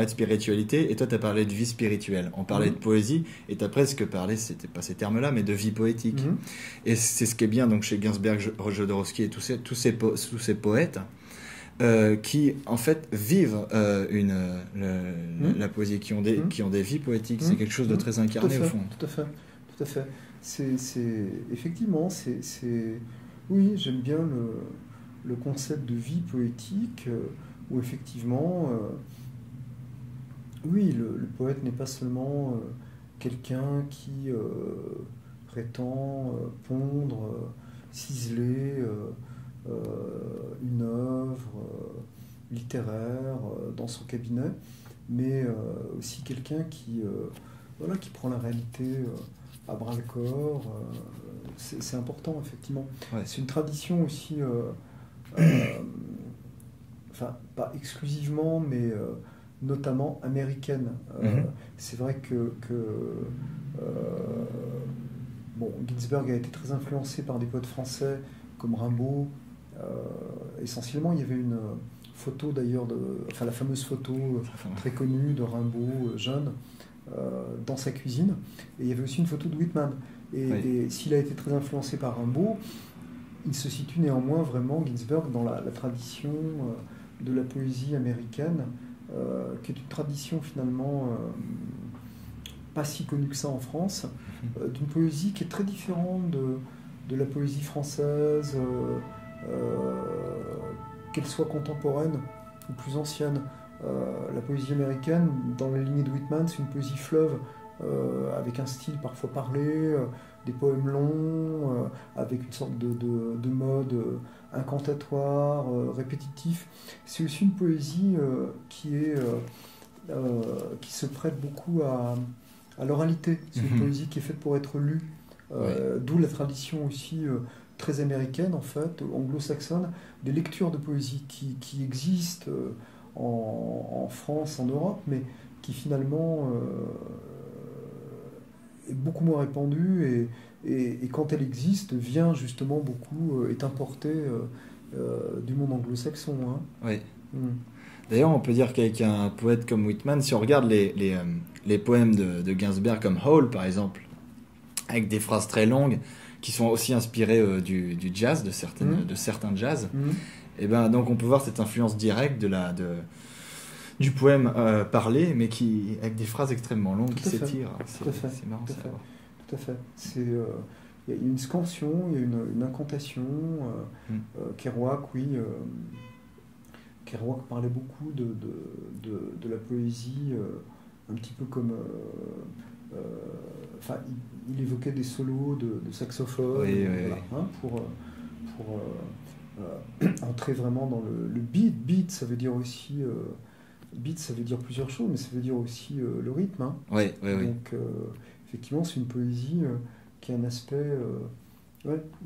A: spiritualité, et toi tu as parlé de vie spirituelle. On parlait de poésie, et tu as presque parlé, c'était pas ces termes-là, mais de vie poétique. Et c'est ce qui est bien donc, chez Ginsberg, Jodorowsky et tous ces poètes, qui en fait vivent la poésie, qui ont des vies poétiques. C'est quelque chose de très incarné au fond.
B: Tout à fait. Effectivement, oui, j'aime bien le concept de vie poétique, où effectivement, oui, le poète n'est pas seulement quelqu'un qui prétend pondre, ciseler une œuvre littéraire dans son cabinet, mais aussi quelqu'un qui prend la réalité à bras-le-corps. C'est important, effectivement.
A: Ouais.
B: C'est une tradition aussi, enfin, pas exclusivement, mais notamment américaine. C'est vrai que Ginsberg a été très influencé par des poètes français comme Rimbaud. Essentiellement, il y avait une photo d'ailleurs, la fameuse photo très connue de Rimbaud jeune dans sa cuisine, et il y avait aussi une photo de Whitman. Et s'il a été très influencé par Rimbaud, il se situe néanmoins vraiment, Ginsberg, dans la tradition de la poésie américaine, qui est une tradition finalement pas si connue que ça en France, d'une poésie qui est très différente de la poésie française, qu'elle soit contemporaine ou plus ancienne. La poésie américaine, dans la lignée de Whitman, c'est une poésie fleuve, avec un style parfois parlé, des poèmes longs, avec une sorte de mode incantatoire, répétitif. C'est aussi une poésie qui se prête beaucoup à l'oralité. C'est une poésie qui est faite pour être lue, d'où la tradition aussi très américaine, en fait, anglo-saxonne, des lectures de poésie qui existent en France, en Europe, mais qui finalement est beaucoup moins répandue, et quand elle existe, vient justement beaucoup, est importée du monde anglo-saxon.
A: Oui. D'ailleurs, on peut dire qu'avec un poète comme Whitman, si on regarde les poèmes de Ginsberg, comme Hole par exemple, avec des phrases très longues, qui sont aussi inspirées du jazz, de certains jazz, et ben, donc on peut voir cette influence directe du poème parlé, mais avec des phrases extrêmement longues qui s'étirent. C'est marrant.
B: Tout à fait. Il y a une scansion, il y a une incantation. Kerouac, Kerouac parlait beaucoup de la poésie, un petit peu comme... il évoquait des solos de saxophone, pour entrer vraiment dans le beat. Beat, ça veut dire aussi... beat, ça veut dire plusieurs choses, mais ça veut dire aussi le rythme. Hein.
A: Oui.
B: Donc, effectivement, c'est une poésie qui a un aspect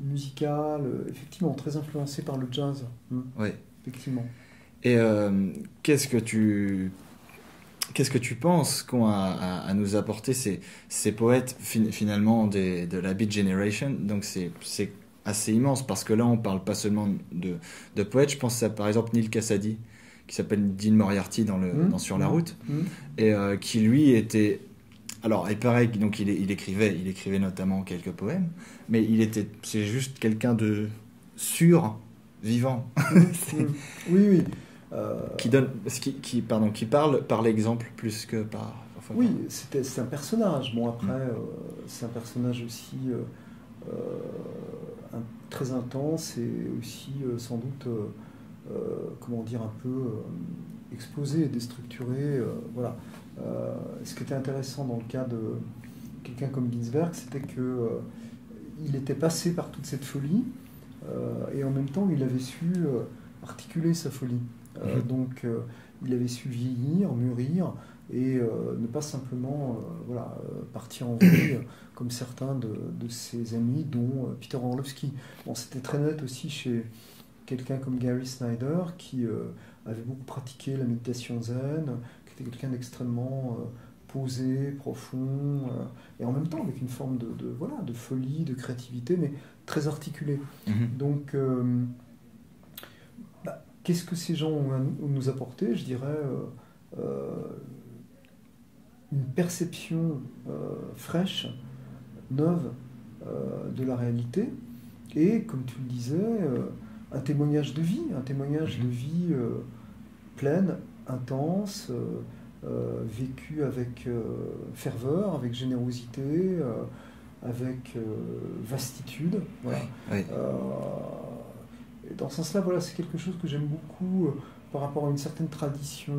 B: musical, effectivement, très influencé par le jazz.
A: Oui.
B: Effectivement.
A: Et qu'est-ce que tu penses qu'ont à nous apporter ces poètes finalement de la Beat Generation? Donc c'est assez immense, parce que là on parle pas seulement de poètes. Je pense à par exemple Neal Cassady, qui s'appelle Dean Moriarty dans Sur la route, et qui lui était... Alors, il paraît donc il écrivait notamment quelques poèmes, mais c'est juste quelqu'un de vivant.
B: Oui.
A: Qui parle par l'exemple plus que par... Enfin,
B: oui, c'est un personnage. Bon, après, c'est un personnage aussi très intense et aussi sans doute, comment dire, un peu explosé, déstructuré. Voilà. Ce qui était intéressant dans le cas de quelqu'un comme Ginsberg, c'était que il était passé par toute cette folie et en même temps, il avait su articuler sa folie. Donc, il avait su vieillir, mûrir et ne pas simplement partir en vrille comme certains de ses amis, dont Peter Orlovsky. Bon, c'était très net aussi chez quelqu'un comme Gary Snyder, qui avait beaucoup pratiqué la méditation zen, qui était quelqu'un d'extrêmement posé, profond, et en même temps avec une forme de folie, de créativité, mais très articulée. Donc, qu'est-ce que ces gens ont à nous apporter? Je dirais une perception fraîche, neuve de la réalité, et comme tu le disais, un témoignage de vie, pleine, intense, vécue avec ferveur, avec générosité, avec vastitude. Voilà.
A: Oui.
B: Et dans ce sens-là, voilà, c'est quelque chose que j'aime beaucoup par rapport à une certaine tradition,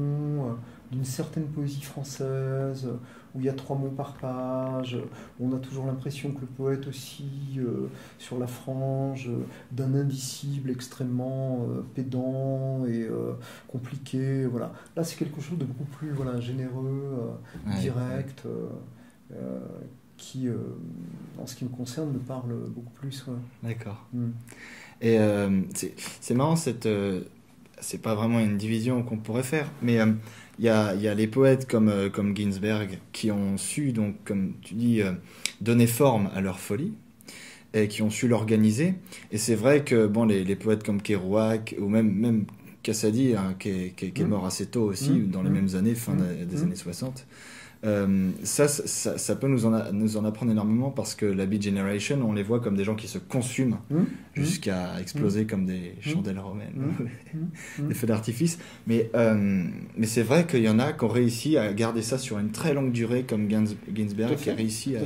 B: d'une certaine poésie française, où il y a 3 mots par page, où on a toujours l'impression que le poète aussi, sur la frange d'un indicible extrêmement pédant et compliqué. Voilà. Là, c'est quelque chose de beaucoup plus généreux, direct, qui, en ce qui me concerne, me parle beaucoup plus. Ouais.
A: D'accord. Et c'est marrant, c'est pas vraiment une division qu'on pourrait faire, mais il y a les poètes comme Ginsberg qui ont su, donc, comme tu dis, donner forme à leur folie et qui ont su l'organiser. Et c'est vrai que bon, les poètes comme Kerouac ou même Cassady, hein, qui est mort assez tôt aussi, dans les mêmes années, fin des années 60, ça peut nous en apprendre énormément, parce que la Beat Generation, on les voit comme des gens qui se consument jusqu'à exploser comme des chandelles romaines, des feux d'artifice. Mais c'est vrai qu'il y en a qui ont réussi à garder ça sur une très longue durée, comme Ginsberg, qui a réussi à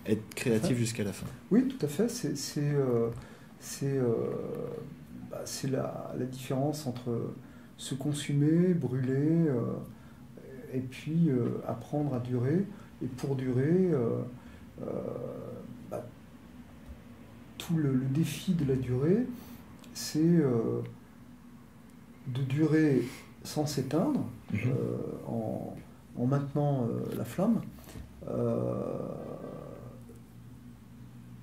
A: être créatif jusqu'à la fin.
B: Oui, tout à fait. C'est la différence entre se consumer, brûler, et puis apprendre à durer. Et pour durer, tout le défi de la durée, c'est de durer sans s'éteindre, en maintenant la flamme,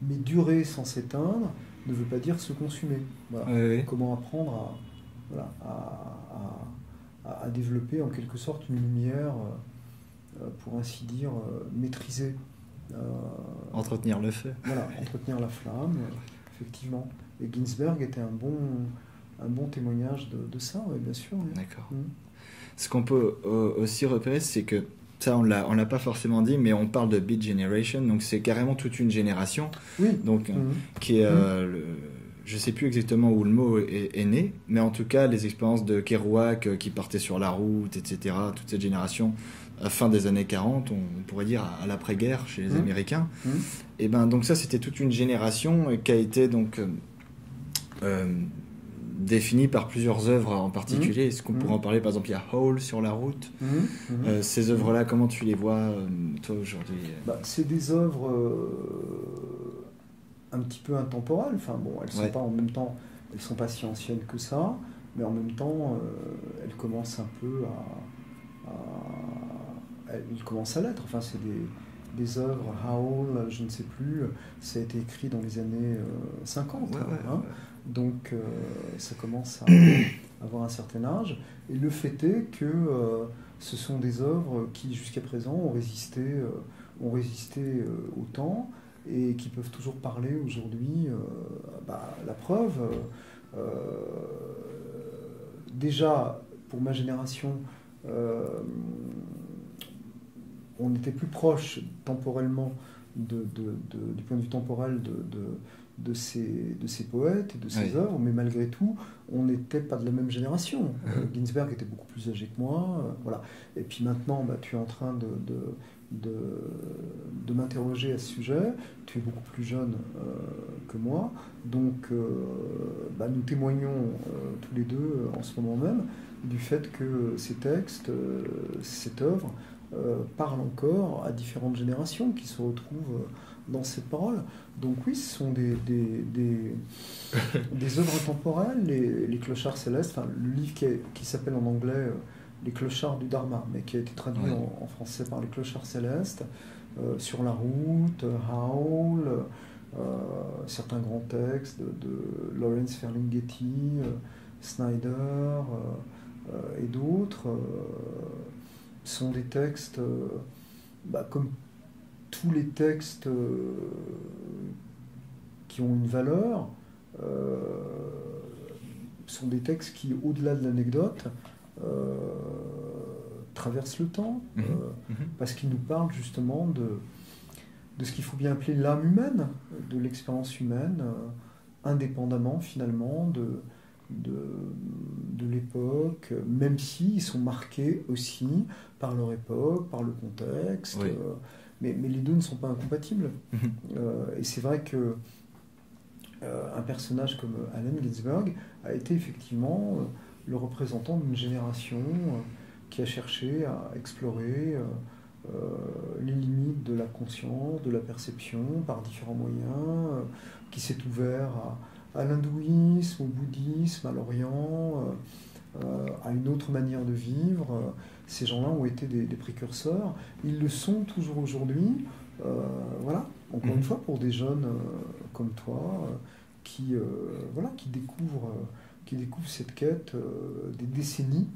B: mais durer sans s'éteindre ne veut pas dire se consumer. Voilà. Oui. Comment apprendre à développer en quelque sorte une lumière, pour ainsi dire, maîtrisée.
A: Entretenir le feu.
B: Voilà, entretenir la flamme, effectivement. Et Ginsberg était un bon témoignage de ça, oui, bien sûr. Oui.
A: D'accord. Ce qu'on peut aussi repérer, c'est que, ça on l'a pas forcément dit, mais on parle de Beat Generation, donc c'est carrément toute une génération, donc, qui est... je ne sais plus exactement où le mot est né, mais en tout cas, les expériences de Kerouac qui partait sur la route, etc., toute cette génération, à fin des années 40, on pourrait dire à l'après-guerre chez les Américains. Et ben, donc ça, c'était toute une génération qui a été donc définie par plusieurs œuvres en particulier. Est-ce qu'on pourrait en parler? Par exemple, il y a Hole sur la route. Ces œuvres-là, comment tu les vois, toi, aujourd'hui?
B: C'est des œuvres... un petit peu intemporelles, enfin bon, elles ne sont pas en même temps elles ne sont pas si anciennes que ça, mais en même temps, elles commencent un peu elles commencent à l'être. Enfin, c'est des œuvres, Howl, je ne sais plus, ça a été écrit dans les années 50. Hein. Donc, ça commence à avoir un certain âge. Et le fait est que ce sont des œuvres qui, jusqu'à présent, ont résisté au temps et qui peuvent toujours parler aujourd'hui. La preuve, déjà, pour ma génération, on était plus proche temporellement du point de vue temporel de ces poètes et de ces œuvres, mais malgré tout, on n'était pas de la même génération. Ginsberg était beaucoup plus âgé que moi, voilà. Et puis maintenant, tu es en train de m'interroger à ce sujet. Tu es beaucoup plus jeune que moi, donc nous témoignons tous les deux en ce moment même du fait que ces textes, cette œuvre, parle encore à différentes générations qui se retrouvent dans ces paroles. Donc oui, ce sont des œuvres intemporelles, les clochards célestes, le livre qui s'appelle en anglais Les clochards du Dharma, mais qui a été traduit en français par les clochards célestes, Sur la route, Howl, certains grands textes de Lawrence Ferlinghetti, Snyder et d'autres. Sont des textes, comme tous les textes qui ont une valeur, sont des textes qui, au-delà de l'anecdote, traversent le temps, parce qu'ils nous parlent justement de ce qu'il faut bien appeler l'âme humaine, de l'expérience humaine, indépendamment finalement de l'époque, même s'ils sont marqués aussi par leur époque, par le contexte, mais les deux ne sont pas incompatibles. Et c'est vrai que un personnage comme Allen Ginsberg a été effectivement le représentant d'une génération qui a cherché à explorer les limites de la conscience, de la perception par différents moyens, qui s'est ouvert à l'hindouisme, au bouddhisme, à l'Orient, à une autre manière de vivre. Ces gens-là ont été des précurseurs. Ils le sont toujours aujourd'hui. Voilà, encore une fois, pour des jeunes comme toi, qui découvrent cette quête des décennies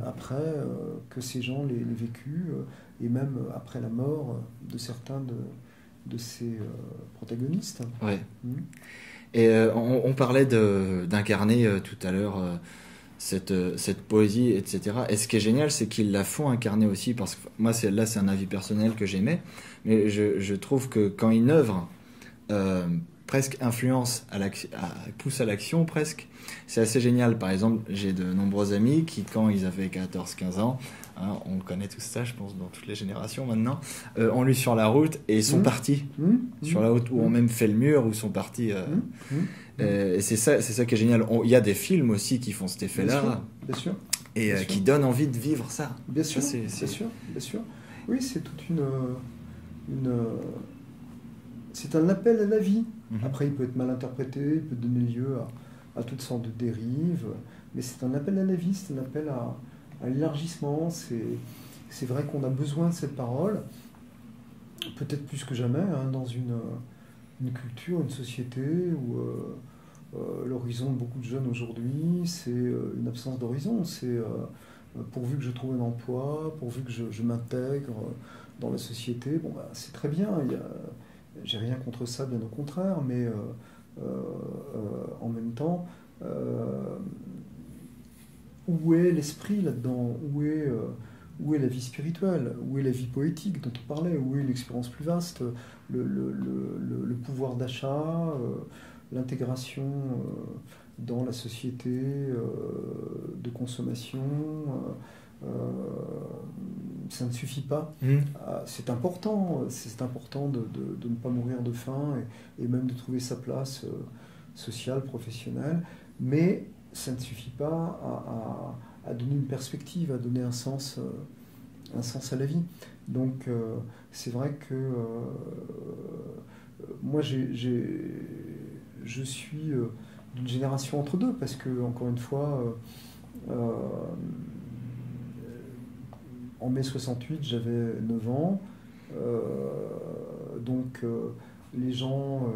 B: après que ces gens l'aient vécu, et même après la mort de certains de ces protagonistes.
A: Ouais. Et on parlait d'incarner tout à l'heure cette poésie, etc. Et ce qui est génial, c'est qu'ils la font incarner aussi, parce que moi, c'est un avis personnel que j'aimais, mais je trouve que quand une œuvre presque influence, pousse à l'action presque, c'est assez génial. Par exemple, j'ai de nombreux amis qui, quand ils avaient 14-15 ans, on connaît tout ça, je pense, dans toutes les générations maintenant, ont lu Sur la route et ils sont partis sur la route, ou ont même fait le mur, ou sont partis. Et c'est ça qui est génial. Il y a des films aussi qui font cet effet-là,
B: bien sûr.
A: Et qui donnent envie de vivre ça.
B: Bien sûr, bien sûr. Oui, c'est toute une c'est un appel à la vie. Après, il peut être mal interprété, il peut donner lieu à toutes sortes de dérives, mais c'est un appel à la vie, c'est un appel à l'élargissement. C'est vrai qu'on a besoin de cette parole, peut-être plus que jamais, dans une culture, une société où l'horizon de beaucoup de jeunes aujourd'hui, c'est une absence d'horizon. C'est pourvu que je trouve un emploi, pourvu que je m'intègre dans la société, c'est très bien. J'ai rien contre ça, bien au contraire, mais en même temps, où est l'esprit là-dedans ? Où est la vie spirituelle ? Où est la vie poétique dont on parlait ? Où est l'expérience plus vaste ? Le pouvoir d'achat, l'intégration dans la société de consommation, ça ne suffit pas. C'est important de ne pas mourir de faim et même de trouver sa place sociale, professionnelle, mais ça ne suffit pas à donner une perspective, à donner un sens à la vie. Donc c'est vrai que moi je suis d'une génération entre deux, parce que, encore une fois, en mai 68, j'avais 9 ans, donc les gens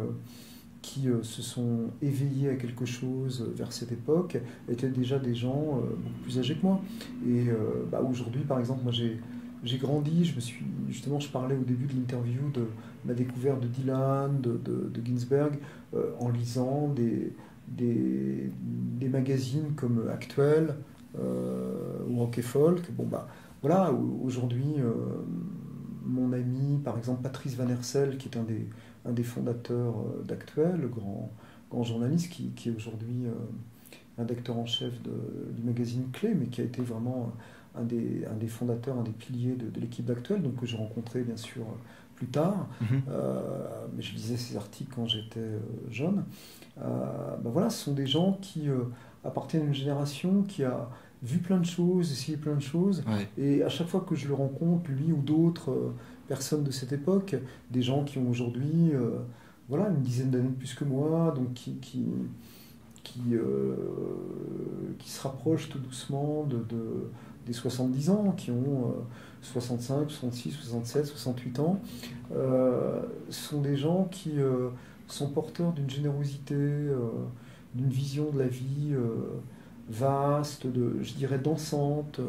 B: qui se sont éveillés à quelque chose vers cette époque étaient déjà des gens beaucoup plus âgés que moi. Et aujourd'hui, par exemple, moi j'ai grandi, je parlais au début de l'interview de ma découverte de Dylan, de Ginsberg, en lisant des magazines comme Actuel ou Rock et Folk. Voilà, aujourd'hui, mon ami, par exemple, Patrice Van Hersel, qui est un des fondateurs d'Actuel, le grand journaliste, qui est aujourd'hui rédacteur en chef du magazine Clé, mais qui a été vraiment un des fondateurs, un des piliers de l'équipe d'Actuel, donc que j'ai rencontré bien sûr plus tard. Mais je lisais ses articles quand j'étais jeune. Voilà, ce sont des gens qui appartiennent à une génération qui a vu plein de choses, essayé plein de choses, et à chaque fois que je le rencontre, lui ou d'autres personnes de cette époque, des gens qui ont aujourd'hui une dizaine d'années de plus que moi, donc qui se rapprochent tout doucement des 70 ans, qui ont 65, 66, 67, 68 ans, sont des gens qui sont porteurs d'une générosité, d'une vision de la vie vaste, je dirais dansante,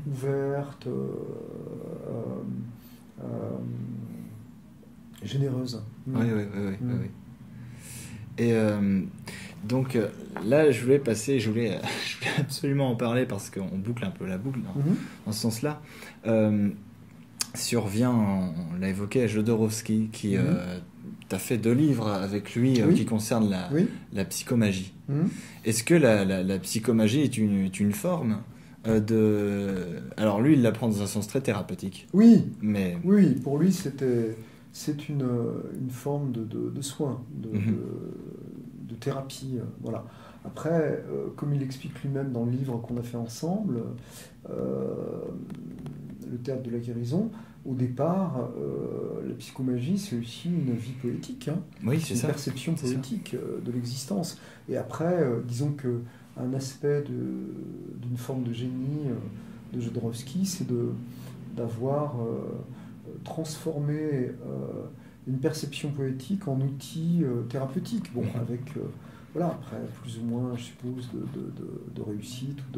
B: ouverte, généreuse.
A: Oui. Et donc là, je voulais absolument en parler parce qu'on boucle un peu la boucle dans ce sens-là. Survient, on l'a évoqué, Jodorowsky, qui t'as fait 2 livres avec lui qui concernent la psychomagie. Est-ce que la psychomagie est une forme alors lui, il l'apprend dans un sens très thérapeutique.
B: Oui,
A: mais...
B: oui, pour lui, c'est une forme de soin, de thérapie. Voilà. Après, comme il explique lui-même dans le livre qu'on a fait ensemble, Le théâtre de la guérison, au départ, la psychomagie, c'est aussi une vie poétique.
A: Oui, c'est ça.
B: Une perception poétique de l'existence. Et après, disons qu'un aspect d'une forme de génie de Jodorowsky, c'est d'avoir transformé une perception poétique en outil thérapeutique. Bon, avec après plus ou moins, je suppose, de réussite ou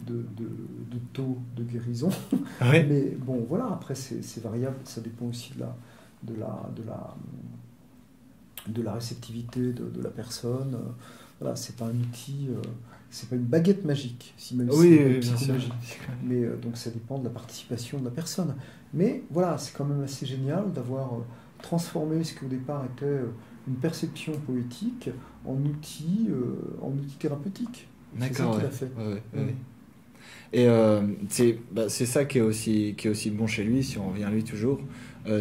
B: de taux de guérison.
A: Oui.
B: Mais bon, voilà, après c'est variable, ça dépend aussi de la réceptivité de la personne. Voilà, c'est pas un outil, c'est pas une baguette magique, si même
A: oui,
B: c'est
A: bien
B: psychomagie.
A: sûr.
B: Mais donc ça dépend de la participation de la personne. Mais voilà, c'est quand même assez génial d'avoir transformé ce qui au départ était une perception poétique en outil thérapeutique.
A: D'accord,
B: c'est ça qu'il a fait.
A: Ouais. Et c'est ça qui est aussi bon chez lui, si on revient à lui toujours,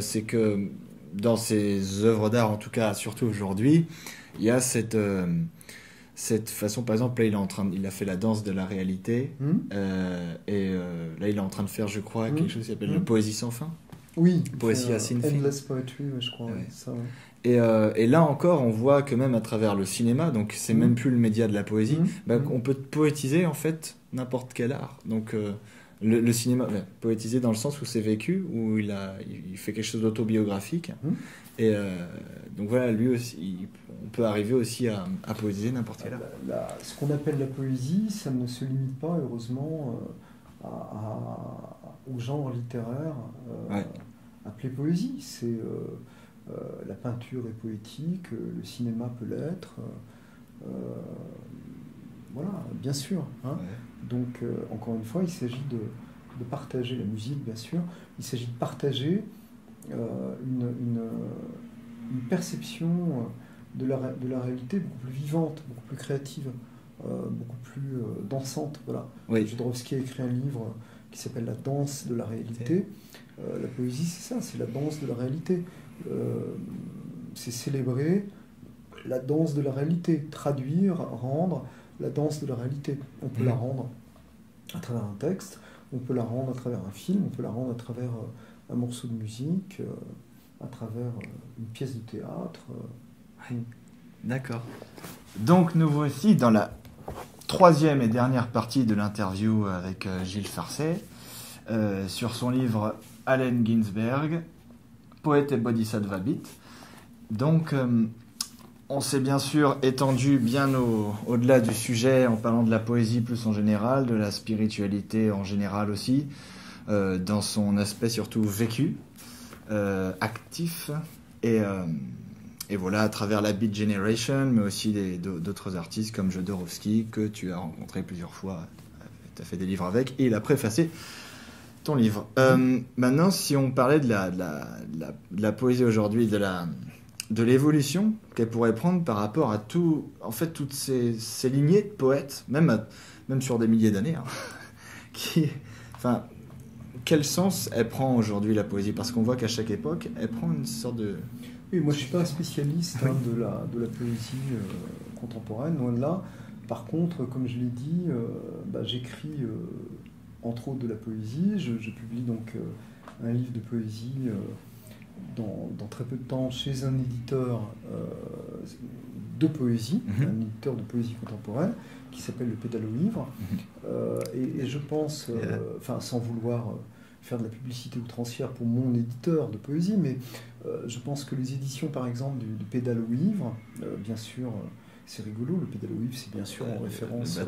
A: c'est que dans ses œuvres d'art, en tout cas, surtout aujourd'hui, il y a cette façon, par exemple, là il a fait la danse de la réalité, et là il est en train de faire, je crois, quelque chose qui s'appelle la poésie sans fin.
B: Oui,
A: Poésie à
B: Endless Poetry, je crois.
A: Ouais.
B: Ça, ouais.
A: Et là encore, on voit que même à travers le cinéma, donc c'est même plus le média de la poésie, on peut poétiser en fait n'importe quel art. Donc le cinéma, poétiser dans le sens où c'est vécu, où il fait quelque chose d'autobiographique. Et donc voilà, lui aussi, on peut arriver aussi à poétiser n'importe quel art.
B: Ce qu'on appelle la poésie, ça ne se limite pas, heureusement, au genre littéraire appelé poésie. C'est la peinture est poétique, le cinéma peut l'être. Voilà, bien sûr. Donc, encore une fois, il s'agit de partager la musique, bien sûr. Il s'agit de partager une perception de la réalité beaucoup plus vivante, beaucoup plus créative, beaucoup plus dansante. Voilà. Jodorowsky a écrit un livre qui s'appelle La danse de la réalité. La poésie, c'est ça, c'est la danse de la réalité. C'est célébrer la danse de la réalité, traduire, rendre la danse de la réalité. On peut la rendre à travers un texte, on peut la rendre à travers un film, on peut la rendre à travers un morceau de musique, à travers une pièce de théâtre.
A: D'accord. Donc nous voici dans la troisième et dernière partie de l'interview avec Gilles Farcet sur son livre Allen Ginsberg, Poète et Bodhisattva Beat. Donc on s'est bien sûr étendu bien au-delà du sujet en parlant de la poésie plus en général, de la spiritualité en général aussi, dans son aspect surtout vécu, actif, et voilà, à travers la Beat Generation, mais aussi d'autres artistes comme Jodorowsky, que tu as rencontré plusieurs fois, tu as fait des livres avec, et il a préfacé ton livre. Maintenant, si on parlait de la poésie aujourd'hui, de l'évolution qu'elle pourrait prendre par rapport à toutes ces lignées de poètes, même sur des milliers d'années, quel sens elle prend aujourd'hui, la poésie? Parce qu'on voit qu'à chaque époque, elle prend une sorte de...
B: Oui, moi je ne suis pas un spécialiste de la poésie contemporaine, loin de là. Par contre, comme je l'ai dit, j'écris entre autres de la poésie. Je publie donc un livre de poésie dans très peu de temps chez un éditeur de poésie, un éditeur de poésie contemporaine qui s'appelle Le Pédalo-Livre. Et je pense, sans vouloir faire de la publicité outrancière pour mon éditeur de poésie, mais je pense que les éditions, par exemple, du Pédalo-Livre, bien sûr, c'est rigolo, le Pédalo-Livre, c'est bien sûr en référence à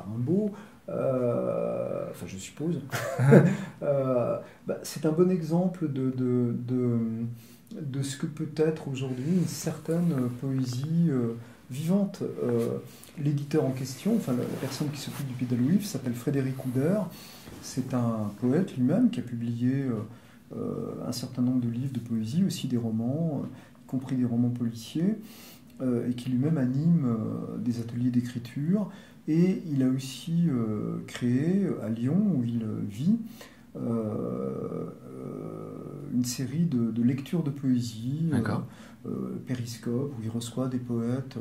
B: Rimbaud, je suppose. C'est un bon exemple de ce que peut être aujourd'hui une certaine poésie vivante. L'éditeur en question, la personne qui s'occupe du Pédalo-Livre, s'appelle Frédéric Couder. C'est un poète lui-même qui a publié un certain nombre de livres de poésie, aussi des romans, y compris des romans policiers, et qui lui-même anime des ateliers d'écriture. Et il a aussi créé, à Lyon, où il vit, une série de lectures de poésie, Périscope, où il reçoit des poètes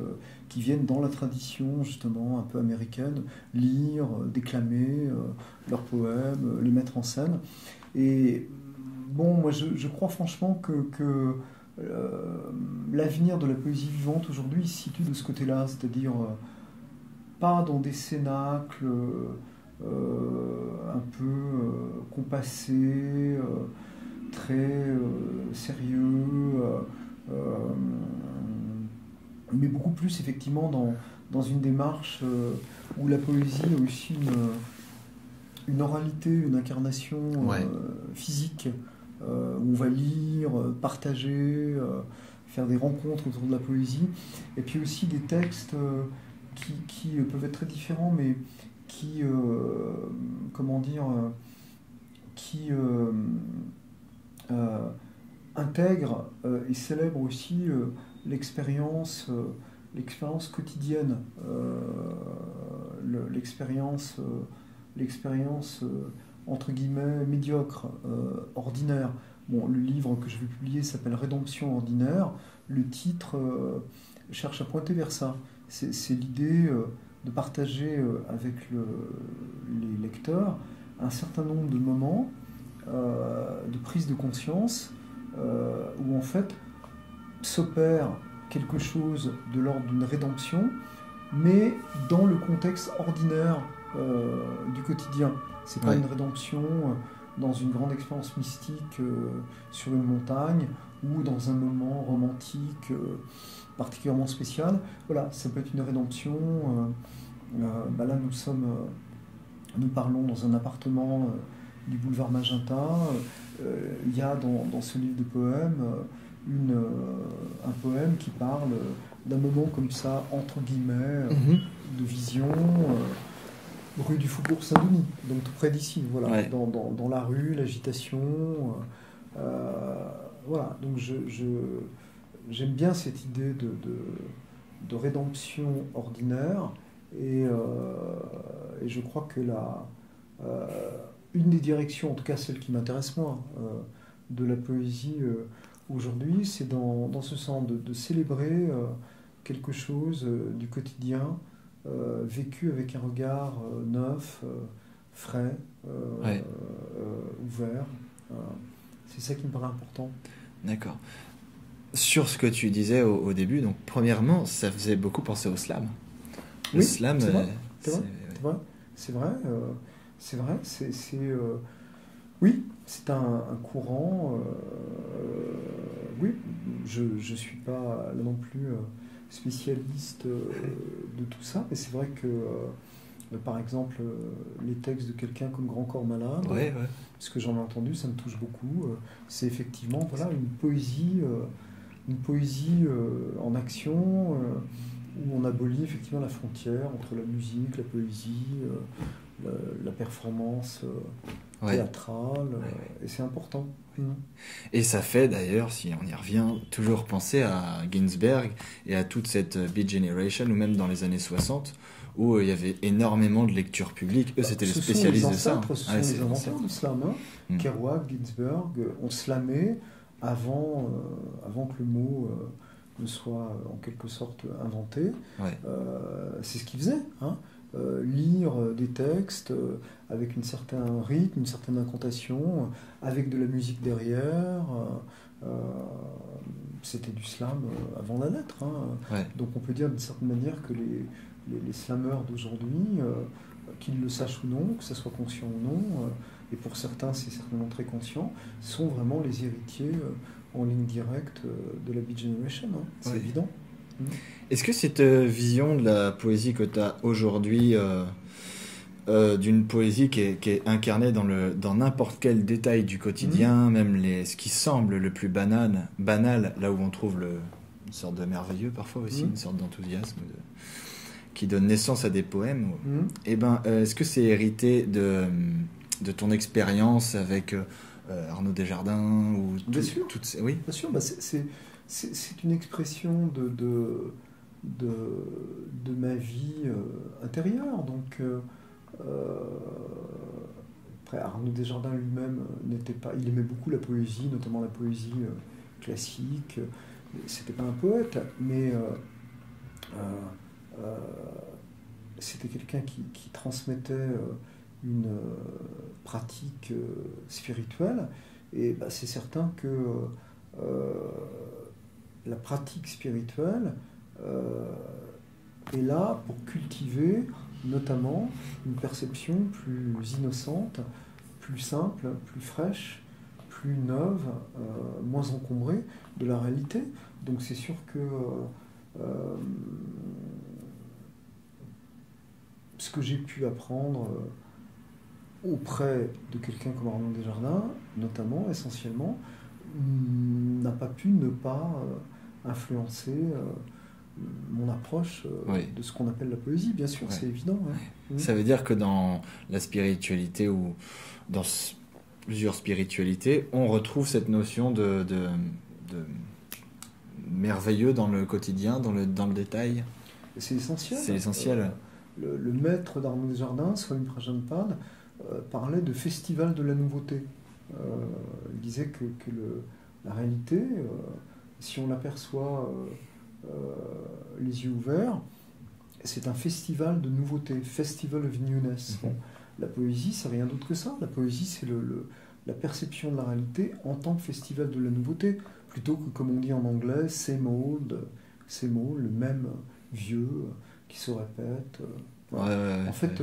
B: qui viennent dans la tradition justement un peu américaine, lire, déclamer leurs poèmes, les mettre en scène. Et moi je crois franchement que l'avenir de la poésie vivante aujourd'hui se situe de ce côté-là, c'est-à-dire pas dans des cénacles un peu compassés, très sérieux, mais beaucoup plus effectivement dans une démarche où la poésie a aussi une oralité, une incarnation physique, où on va lire, partager, faire des rencontres autour de la poésie, et puis aussi des textes qui peuvent être très différents, mais qui intègrent et célèbrent aussi l'expérience quotidienne, l'expérience entre guillemets médiocre, ordinaire. Le livre que je vais publier s'appelle Rédemption ordinaire. Le titre cherche à pointer vers ça. C'est l'idée de partager avec les lecteurs un certain nombre de moments de prise de conscience où en fait s'opère quelque chose de l'ordre d'une rédemption, mais dans le contexte ordinaire du quotidien. C'est pas une rédemption dans une grande expérience mystique sur une montagne ou dans un moment romantique particulièrement spécial. Voilà, ça peut être une rédemption. Là, nous parlons dans un appartement du boulevard Magenta. Il y a dans ce livre de poèmes un poème qui parle d'un moment comme ça, entre guillemets, de vision, rue du Faubourg Saint-Denis, donc tout près d'ici, voilà, dans la rue, l'agitation. Voilà, donc j'aime bien cette idée de rédemption ordinaire, et je crois que une des directions, en tout cas celle qui m'intéresse moi, de la poésie aujourd'hui, c'est dans ce sens de célébrer quelque chose du quotidien, vécu avec un regard neuf, frais, ouvert. C'est ça qui me paraît important.
A: D'accord. sur ce que tu disais au début, donc premièrement, ça faisait beaucoup penser au slam. Le slam,
B: c'est vrai. C'est vrai. Oui, c'est un courant. Oui, je suis pas là non plus spécialiste de tout ça, mais c'est vrai que par exemple les textes de quelqu'un comme Grand Corps Malade, parce que j'en ai entendu, ça me touche beaucoup. C'est effectivement une poésie en action où on abolit effectivement la frontière entre la musique, la poésie, la performance théâtrale, et c'est important.
A: Et ça fait d'ailleurs, si on y revient, toujours penser à Ginsberg et à toute cette Beat Generation, ou même dans les années 60, où il y avait énormément de lectures publiques. Eux, c'était les spécialistes de ça.
B: Ce sont les inventeurs du slam. Kerouac, Ginsberg ont slamé avant que le mot ne soit en quelque sorte inventé. C'est ce qu'ils faisaient. Lire des textes avec un certain rythme, une certaine incantation, avec de la musique derrière. C'était du slam avant la lettre. Donc on peut dire d'une certaine manière que les slameurs d'aujourd'hui, qu'ils le sachent ou non, que ça soit conscient ou non, et pour certains c'est certainement très conscient, sont vraiment les héritiers en ligne directe de la Beat Generation. C'est évident.
A: Est-ce que cette vision de la poésie que tu as aujourd'hui, d'une poésie qui est incarnée dans n'importe quel détail du quotidien, même ce qui semble le plus banal, là où on trouve une sorte de merveilleux parfois aussi, une sorte d'enthousiasme qui donne naissance à des poèmes, est-ce que c'est hérité de ton expérience avec Arnaud Desjardins ou
B: Bien sûr.
A: Oui.
B: Bien sûr, c'est une expression de ma vie intérieure. Donc, après, Arnaud Desjardins lui-même il aimait beaucoup la poésie, notamment la poésie classique. C'était pas un poète, mais c'était quelqu'un qui transmettait une pratique spirituelle. Et c'est certain que la pratique spirituelle est là pour cultiver notamment une perception plus innocente, plus simple, plus fraîche, plus neuve, moins encombrée de la réalité. Donc c'est sûr que ce que j'ai pu apprendre auprès de quelqu'un comme Arnaud Desjardins, notamment, essentiellement, n'a pas pu ne pas influencer mon approche de ce qu'on appelle la poésie, bien sûr, c'est évident.
A: Ça veut dire que dans la spiritualité ou dans plusieurs spiritualités, on retrouve cette notion de merveilleux dans le quotidien, dans le détail.
B: C'est essentiel.
A: C'est essentiel.
B: Le maître d'Arnaud Desjardins, Swami Prajanpad, parlait de festival de la nouveauté. Il disait que la réalité, si on l'aperçoit les yeux ouverts, c'est un festival de nouveauté, festival of newness. La poésie, c'est rien d'autre que ça. La poésie, c'est la perception de la réalité en tant que festival de la nouveauté, plutôt que, comme on dit en anglais, same old, le même vieux qui se répète. En fait,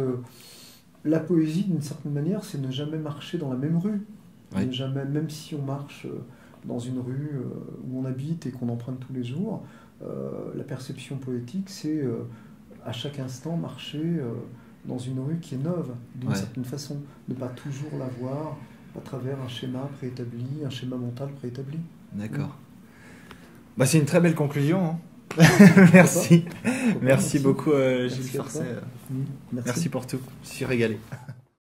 B: la poésie, d'une certaine manière, c'est ne jamais marcher dans la même rue. Ne jamais, même si on marche dans une rue où on habite et qu'on emprunte tous les jours, la perception poétique, c'est à chaque instant marcher dans une rue qui est neuve, d'une certaine façon, ne pas toujours la voir à travers un schéma préétabli, un schéma mental préétabli.
A: D'accord. C'est une très belle conclusion. Merci. Merci beaucoup, Gilles Farcet. Merci pour tout. Je suis régalé.